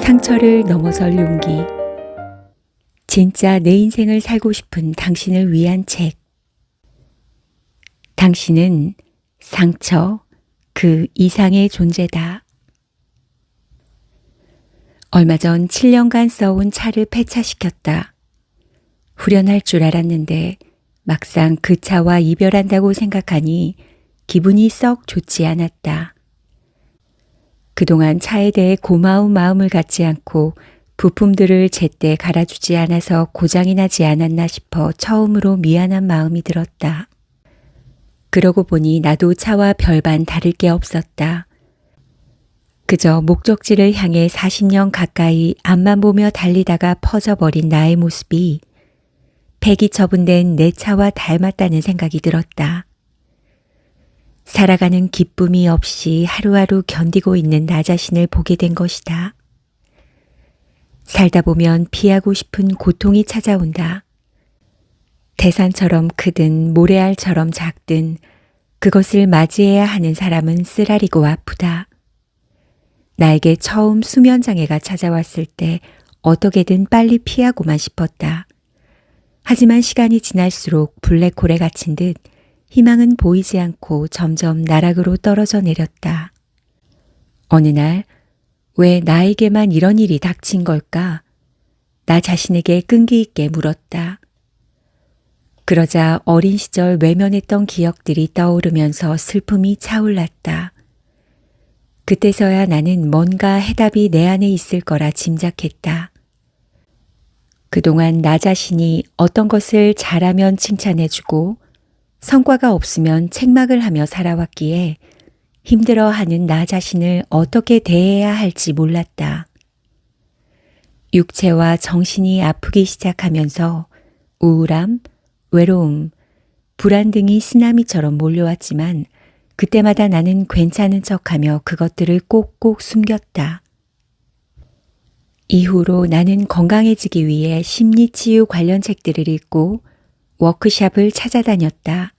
상처를 넘어설 용기. 진짜 내 인생을 살고 싶은 당신을 위한 책. 당신은 상처 그 이상의 존재다. 얼마 전 7년간 써온 차를 폐차시켰다. 후련할 줄 알았는데 막상 그 차와 이별한다고 생각하니 기분이 썩 좋지 않았다. 그동안 차에 대해 고마운 마음을 갖지 않고 부품들을 제때 갈아주지 않아서 고장이 나지 않았나 싶어 처음으로 미안한 마음이 들었다. 그러고 보니 나도 차와 별반 다를 게 없었다. 그저 목적지를 향해 40년 가까이 앞만 보며 달리다가 퍼져버린 나의 모습이 폐기 처분된 내 차와 닮았다는 생각이 들었다. 살아가는 기쁨이 없이 하루하루 견디고 있는 나 자신을 보게 된 것이다. 살다 보면 피하고 싶은 고통이 찾아온다. 태산처럼 크든 모래알처럼 작든 그것을 맞이해야 하는 사람은 쓰라리고 아프다. 나에게 처음 수면장애가 찾아왔을 때 어떻게든 빨리 피하고만 싶었다. 하지만 시간이 지날수록 블랙홀에 갇힌 듯 희망은 보이지 않고 점점 나락으로 떨어져 내렸다. 어느 날 왜 나에게만 이런 일이 닥친 걸까? 나 자신에게 끈기 있게 물었다. 그러자 어린 시절 외면했던 기억들이 떠오르면서 슬픔이 차올랐다. 그때서야 나는 뭔가 해답이 내 안에 있을 거라 짐작했다. 그동안 나 자신이 어떤 것을 잘하면 칭찬해주고 성과가 없으면 책망을 하며 살아왔기에 힘들어하는 나 자신을 어떻게 대해야 할지 몰랐다. 육체와 정신이 아프기 시작하면서 우울함, 외로움, 불안 등이 쓰나미처럼 몰려왔지만 그때마다 나는 괜찮은 척하며 그것들을 꼭꼭 숨겼다. 이후로 나는 건강해지기 위해 심리치유 관련 책들을 읽고 워크숍을 찾아다녔다.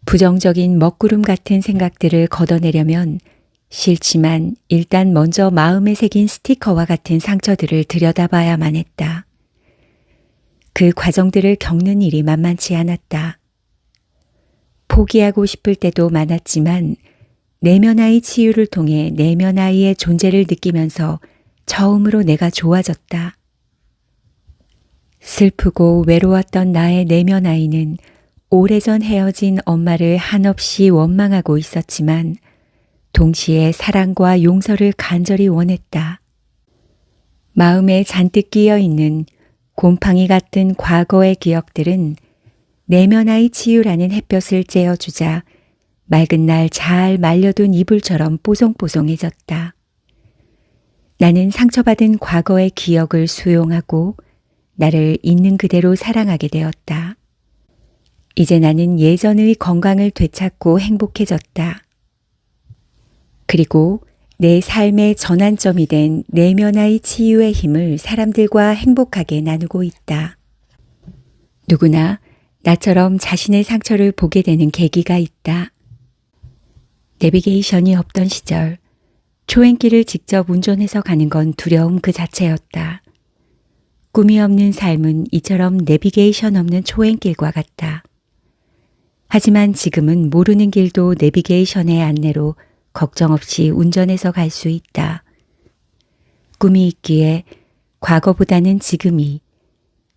부정적인 먹구름 같은 생각들을 걷어내려면 싫지만 일단 먼저 마음에 새긴 스티커와 같은 상처들을 들여다봐야만 했다. 그 과정들을 겪는 일이 만만치 않았다. 포기하고 싶을 때도 많았지만 내면아이 치유를 통해 내면아이의 존재를 느끼면서 처음으로 내가 좋아졌다. 슬프고 외로웠던 나의 내면아이는 오래전 헤어진 엄마를 한없이 원망하고 있었지만 동시에 사랑과 용서를 간절히 원했다. 마음에 잔뜩 끼어있는 곰팡이 같은 과거의 기억들은 내면아이 치유라는 햇볕을 쬐어주자 맑은 날 잘 말려둔 이불처럼 뽀송뽀송해졌다. 나는 상처받은 과거의 기억을 수용하고 나를 있는 그대로 사랑하게 되었다. 이제 나는 예전의 건강을 되찾고 행복해졌다. 그리고 내 삶의 전환점이 된 내면아이 치유의 힘을 사람들과 행복하게 나누고 있다. 누구나 나처럼 자신의 상처를 보게 되는 계기가 있다. 내비게이션이 없던 시절, 초행길을 직접 운전해서 가는 건 두려움 그 자체였다. 꿈이 없는 삶은 이처럼 내비게이션 없는 초행길과 같다. 하지만 지금은 모르는 길도 내비게이션의 안내로 걱정 없이 운전해서 갈 수 있다. 꿈이 있기에 과거보다는 지금이,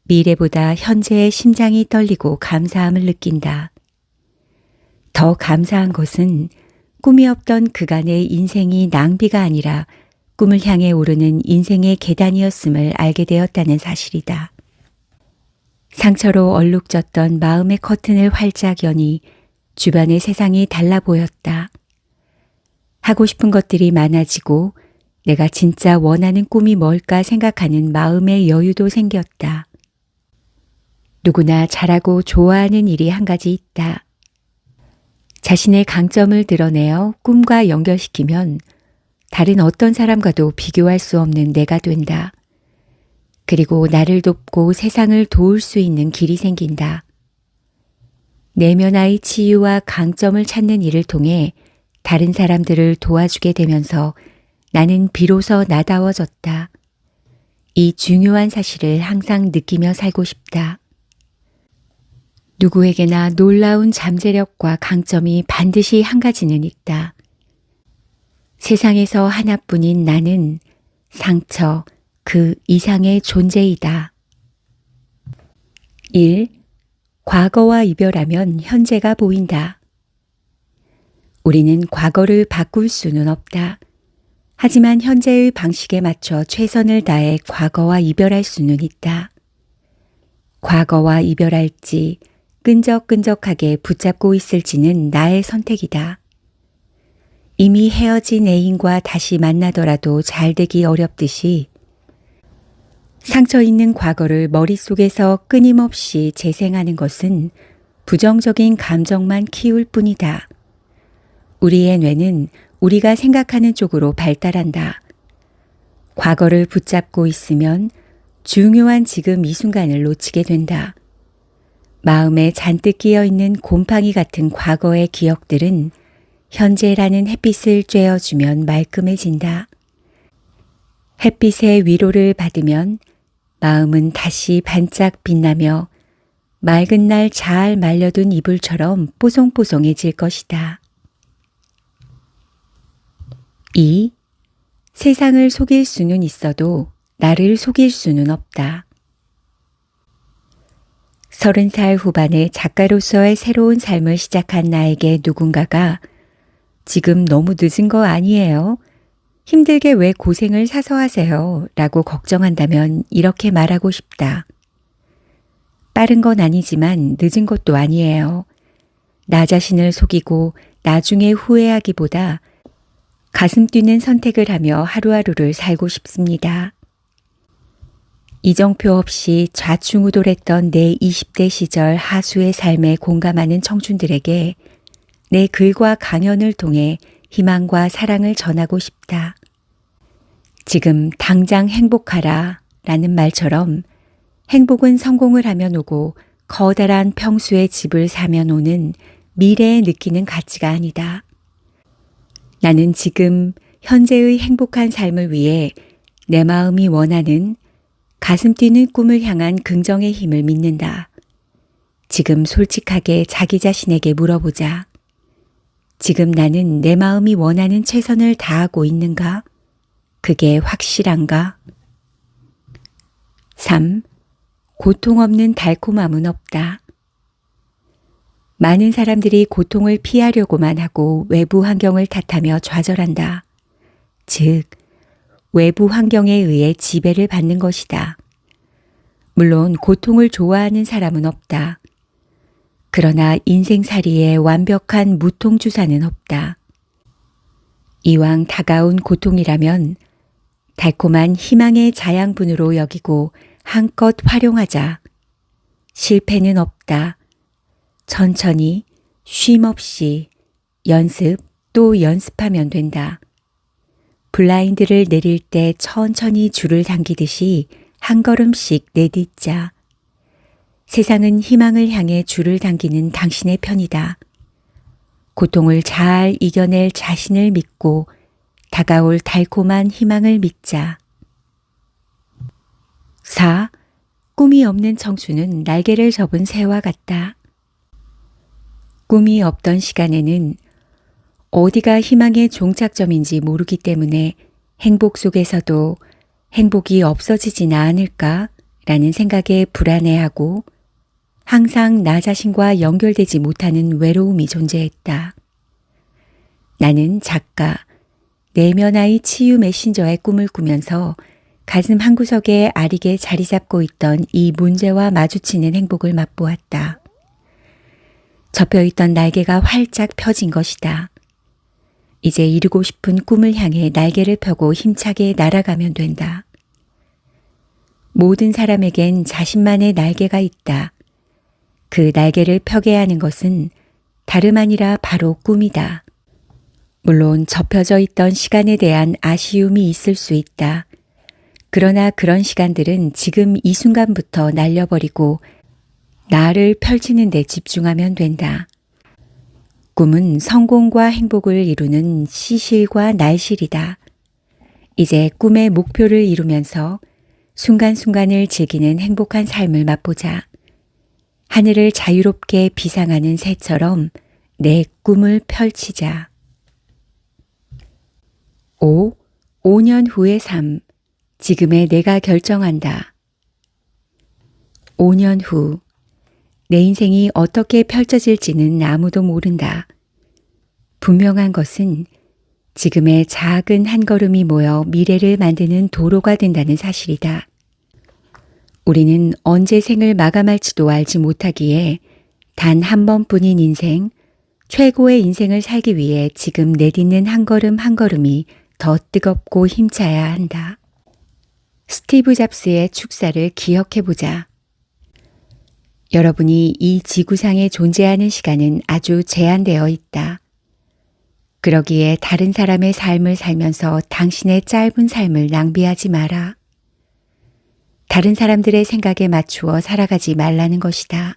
미래보다 현재의 심장이 떨리고 감사함을 느낀다. 더 감사한 것은 꿈이 없던 그간의 인생이 낭비가 아니라 꿈을 향해 오르는 인생의 계단이었음을 알게 되었다는 사실이다. 상처로 얼룩졌던 마음의 커튼을 활짝 여니 주변의 세상이 달라 보였다. 하고 싶은 것들이 많아지고 내가 진짜 원하는 꿈이 뭘까 생각하는 마음의 여유도 생겼다. 누구나 잘하고 좋아하는 일이 한 가지 있다. 자신의 강점을 드러내어 꿈과 연결시키면 다른 어떤 사람과도 비교할 수 없는 내가 된다. 그리고 나를 돕고 세상을 도울 수 있는 길이 생긴다. 내면아이 치유와 강점을 찾는 일을 통해 다른 사람들을 도와주게 되면서 나는 비로소 나다워졌다. 이 중요한 사실을 항상 느끼며 살고 싶다. 누구에게나 놀라운 잠재력과 강점이 반드시 한 가지는 있다. 세상에서 하나뿐인 나는 상처, 그 이상의 존재이다. 1. 과거와 이별하면 현재가 보인다. 우리는 과거를 바꿀 수는 없다. 하지만 현재의 방식에 맞춰 최선을 다해 과거와 이별할 수는 있다. 과거와 이별할지 끈적끈적하게 붙잡고 있을지는 나의 선택이다. 이미 헤어진 애인과 다시 만나더라도 잘 되기 어렵듯이 상처 있는 과거를 머릿속에서 끊임없이 재생하는 것은 부정적인 감정만 키울 뿐이다. 우리의 뇌는 우리가 생각하는 쪽으로 발달한다. 과거를 붙잡고 있으면 중요한 지금 이 순간을 놓치게 된다. 마음에 잔뜩 끼어 있는 곰팡이 같은 과거의 기억들은 현재라는 햇빛을 쬐어주면 말끔해진다. 햇빛의 위로를 받으면 마음은 다시 반짝 빛나며 맑은 날 잘 말려둔 이불처럼 뽀송뽀송해질 것이다. 2. 세상을 속일 수는 있어도 나를 속일 수는 없다. 30살 후반에 작가로서의 새로운 삶을 시작한 나에게 누군가가 지금 너무 늦은 거 아니에요? 힘들게 왜 고생을 사서 하세요? 라고 걱정한다면 이렇게 말하고 싶다. 빠른 건 아니지만 늦은 것도 아니에요. 나 자신을 속이고 나중에 후회하기보다 가슴 뛰는 선택을 하며 하루하루를 살고 싶습니다. 이정표 없이 좌충우돌했던 내 20대 시절 하수의 삶에 공감하는 청춘들에게 내 글과 강연을 통해 희망과 사랑을 전하고 싶다. 지금 당장 행복하라 라는 말처럼 행복은 성공을 하면 오고 커다란 평수의 집을 사면 오는 미래에 느끼는 가치가 아니다. 나는 지금 현재의 행복한 삶을 위해 내 마음이 원하는 가슴 뛰는 꿈을 향한 긍정의 힘을 믿는다. 지금 솔직하게 자기 자신에게 물어보자. 지금 나는 내 마음이 원하는 최선을 다하고 있는가? 그게 확실한가? 3. 고통 없는 달콤함은 없다. 많은 사람들이 고통을 피하려고만 하고 외부 환경을 탓하며 좌절한다. 즉, 외부 환경에 의해 지배를 받는 것이다. 물론 고통을 좋아하는 사람은 없다. 그러나 인생살이에 완벽한 무통주사는 없다. 이왕 다가온 고통이라면 달콤한 희망의 자양분으로 여기고 한껏 활용하자. 실패는 없다. 천천히 쉼없이 연습 또 연습하면 된다. 블라인드를 내릴 때 천천히 줄을 당기듯이 한 걸음씩 내딛자. 세상은 희망을 향해 줄을 당기는 당신의 편이다. 고통을 잘 이겨낼 자신을 믿고 다가올 달콤한 희망을 믿자. 4. 꿈이 없는 청춘은 날개를 접은 새와 같다. 꿈이 없던 시간에는 어디가 희망의 종착점인지 모르기 때문에 행복 속에서도 행복이 없어지지나 않을까 라는 생각에 불안해하고 항상 나 자신과 연결되지 못하는 외로움이 존재했다. 나는 작가, 내면아이 치유 메신저의 꿈을 꾸면서 가슴 한구석에 아리게 자리 잡고 있던 이 문제와 마주치는 행복을 맛보았다. 접혀있던 날개가 활짝 펴진 것이다. 이제 이루고 싶은 꿈을 향해 날개를 펴고 힘차게 날아가면 된다. 모든 사람에겐 자신만의 날개가 있다. 그 날개를 펴게 하는 것은 다름 아니라 바로 꿈이다. 물론 접혀져 있던 시간에 대한 아쉬움이 있을 수 있다. 그러나 그런 시간들은 지금 이 순간부터 날려버리고 나를 펼치는 데 집중하면 된다. 꿈은 성공과 행복을 이루는 시실과 날실이다. 이제 꿈의 목표를 이루면서 순간순간을 즐기는 행복한 삶을 맛보자. 하늘을 자유롭게 비상하는 새처럼 내 꿈을 펼치자. 5. 5년 후의 삶. 지금의 내가 결정한다. 5년 후. 내 인생이 어떻게 펼쳐질지는 아무도 모른다. 분명한 것은 지금의 작은 한 걸음이 모여 미래를 만드는 도로가 된다는 사실이다. 우리는 언제 생을 마감할지도 알지 못하기에 단 한 번뿐인 인생, 최고의 인생을 살기 위해 지금 내딛는 한 걸음 한 걸음이 더 뜨겁고 힘차야 한다. 스티브 잡스의 축사를 기억해보자. 여러분이 이 지구상에 존재하는 시간은 아주 제한되어 있다. 그러기에 다른 사람의 삶을 살면서 당신의 짧은 삶을 낭비하지 마라. 다른 사람들의 생각에 맞추어 살아가지 말라는 것이다.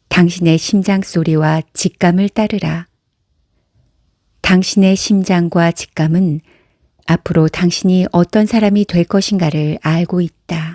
당신의 심장 소리와 직감을 따르라. 당신의 심장과 직감은 앞으로 당신이 어떤 사람이 될 것인가를 알고 있다.